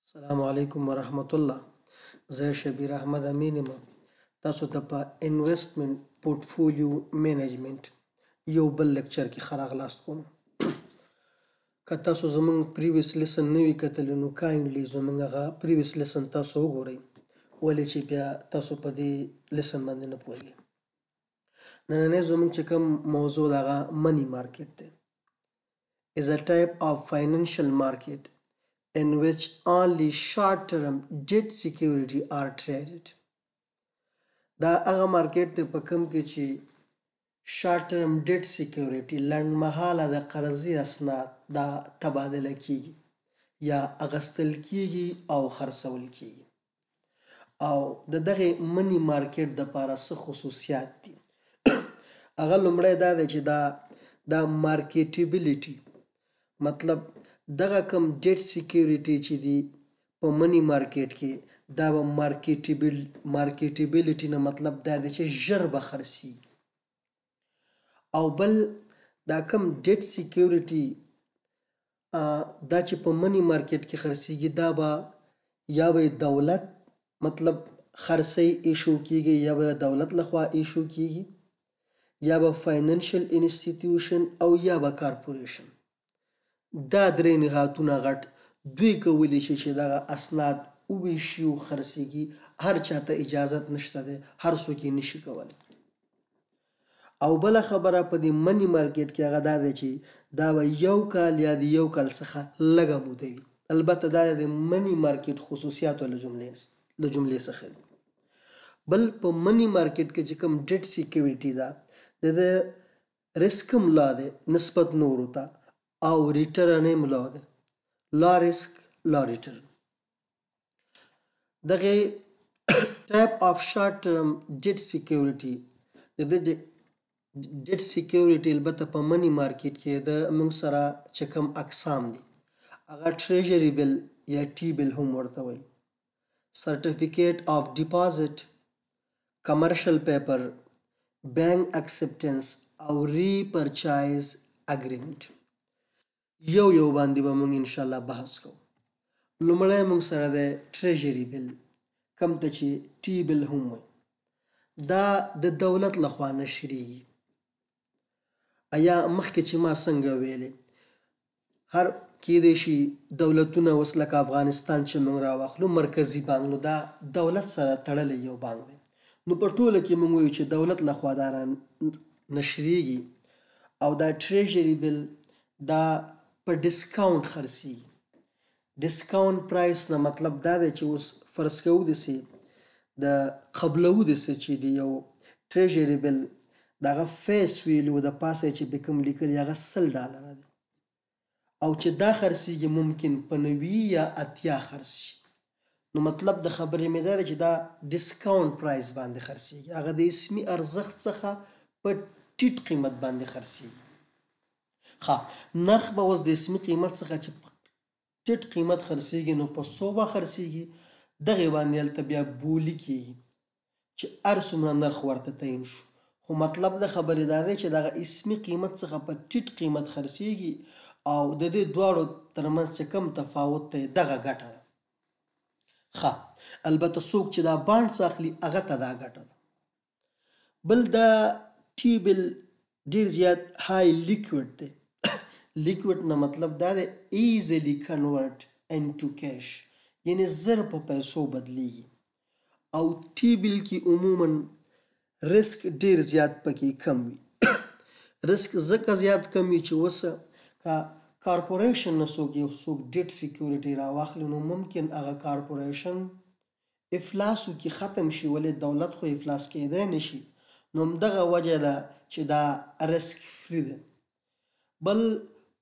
السلام علیکم ورحمت الله. زه شبیر احمد امین یم. تاسو ته په انویسټمنټ پورټفولیو مینجمنټ یو بل لیکچر کې ښه راغلاست کوم. که تاسو زموږ پریویس لیسن نه وي کتلی نو کاینډلي زموږ هغه پریویس لیسن تاسو وګورئ، ولې چې بیا تاسو په دې لیسن باندې نه پوهیږئ. نننی زموږ چې کوم موضوع ده هغه منی مارکیټ دی. is a type of financial market in which only short-term debt security are traded. دا هغه مارکیټ دی په کوم کې چې شارټ ټرم ډیټ سیکیورټي لنډمهاله د قرضې اسناد دا تبادله کیږي یا اغستل کیږي او خرڅول کیږي. او د دغه منی مارکیټ د پاره څه خصوصیات دي؟ هغه لومړی دا دی چې دا مارکیټیبیلیټي، مطلب دغه کم ډیټ سیکیورټي چې دی په منی مارکیټ کې دا به مارکیټیبیلیټي نه مطلب دا دی چې ژر به خرڅیږي. او بل دا کم ډیټ سیکیورټي دا چې په منی مارکیټ کې خرڅیږي دا به یا به دولت مطلب خرڅی ایشو کیږي یا به دولت لخوا ایشو کیږي یا به فاینانشل انسټیټیوشن او یا به کارپوریشن. دا درې نهادونه غټ دوی کولی شي چې دغه اسناد وویشي او خرڅیږي. هر چاته اجازت نشته دی، هر څوک یې نشي کولی. او بله خبره په دې منی مارکیټ کې هغه دا دی چې دا به یو کال یا د یو کال څخه لږه موده وي. البته دا د منی مارکیټ خصوصیاتو له جملې څخه دی. بل په منی مارکیټ کې چې کوم ډیټ سیکیورټي ده د ریسک هم لا دی نسبت نورو ته او ریټرن هم لا دی، لا ریسک لا ریټرن. دغه ټایپ آف شارټ ټرم ډیټ سیکیورټي د ډیټ سیکیورټي البته په منی مارکیټ کې د موږ سره چې کوم اقسام دي هغه ټریجري بل یا ټي بل هم ورته وایي، سرټیفیکیټ آف ډیپازټ، کمرشل پیپر، بینک اکسپټنس او ری پرچایز اګریمنټ. یو باندې به موږ ان شاء الله بحث کوو. لومړی موږ سره د ټریجري بل کم ته چې ټي بل هم وایي، دا د دولت لخوا نشریږي. ایا مخکې چې ما څنګه ویلې هر کېدای شي دولتونه اوس لکه افغانستان چې موږ راواخلو مرکزي بانک، نو دا دولت سره تړلی یو بانک دی. نو په ټوله کې موږ وایو چې دولت لخوا دا نشریږي. او دا ټریجري بل دا په ډسکاونټ خرڅیږي. ډسکاونټ پرایس نه مطلب دا دی چې اوس فرض کوو داسې د قبلوو داسې چې دی یو ټریجري بل دغه فیس ویلو د پاسه چې به کوم لیکلي هغه $100 دی او چې دا خرڅیږي ممکن په 90 یا 80 خرڅ شي. نو مطلب د خبرې مې دا دی چې دا ډسکاونټ پرایس باندې خرڅیږي، هغه د اسمي ارزښت څخه په ټیټ قیمت باندې خرڅیږي. نرخ به اوس د اسمي قیمت څخه چې ټیټ قیمت خرڅیږي نو په 100 به خرڅیږي. دغه باندې هلته بیا بولی کیږي چې هر څومره نرخ ورته تعین شو. خو مطلب د خبرې دا دی چې دغه اسمي قیمت څخه په ټیټ قیمت خرڅیږي او د دې دواړو ترمنځ چې کم تفاوت دی دغه ګټه ده. البته څوک چې دا بانډز اخلي هغه ته دا ګټه ده. بل دا ټي بل ډیر زیات های لیکوډ دی. لیکوډ نه مطلب دا دی ایزلی کنورټ انټو کیش، یعنی زر په پیسو بدلیږي. او ټي بل کې عموما ریسک ډیر زیات پکې کم وي. ریسک ځکه زیات کم وي چې اوس که کارپوریشن نه څوک ډیټ سیکیورټي راواخلي نو ممکن هغه کارپوریشن افلاس وکړي، ختم شي، ولې دولت خو افلاس کېدای نشي. نو همدغه وجه ده چې دا ریسک فری ده. بل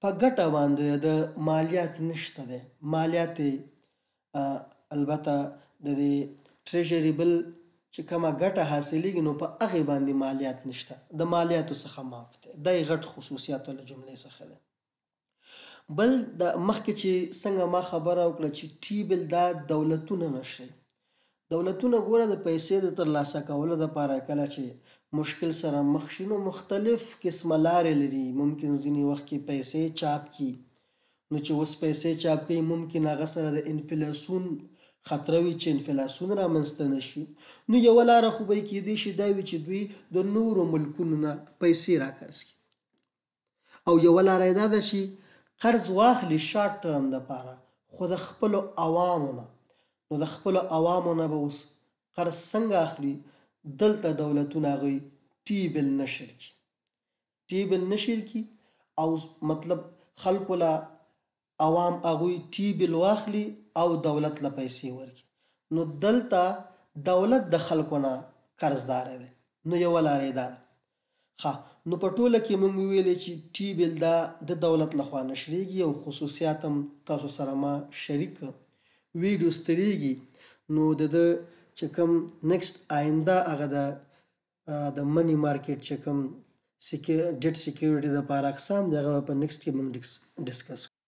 په ګټه باندې د مالیات نشته دی. مالیات البته د دې ټریجري بل چې کومه ګټه حاصلېږي نو په هغې باندې مالیات نشته، د مالیاتو څخه معاف دی. دا یې غټ خصوصیاتو له جملې څخه دی. بل د مخکې چې څنګه ما خبره وکړه چې ټي بل دا دولتونه نشي. دولتونه ګوره د پیسې د ترلاسه کولو دپاره کله چې مشکل سره مخ شي نو مختلف قسمه لارې لري. ممکن ځینې وخت کې پیسې چاپ کړي نو چې اوس پیسې چاپ کوي ممکن هغه سره د انفلاسیون خطر وي چې انفلاسیون رامنځته نه شي. نو یوه لاره خو به یې کیدای شي دا وي چې دوی د نورو ملکونو نه پیسې راقرض کړي، او یوه لاره یې دا ده چې قرض واخلي شارټ ټرم دپاره خو د خپلو عوامو نه. نو د خپلو عوامو نه به اوس قرض څنګه اخلي؟ دلته دولتونه هغوی ټي بل نشر کړي، ټي بل نشر کړي او مطلب خلکو له عوام هغوی ټي بل واخلي او دولت له پیسې ورکړي. نو دلته دولت د خلکو نه قرضدار دی. نو یوه لاره یې دا ده. نو په ټوله کې موږ ویلې چې ټي بل دا د دولت لخوا نشریږي او خصوصیات هم تاسو سره ما شریک ویډیو ستریږي. نو د چې کوم نیکسټ آینده هغه د منی مارکیټ چې کوم ډیټ سیکیورټي دپاره اقسام دی هغه په نیکسټ کې موږ ډسکس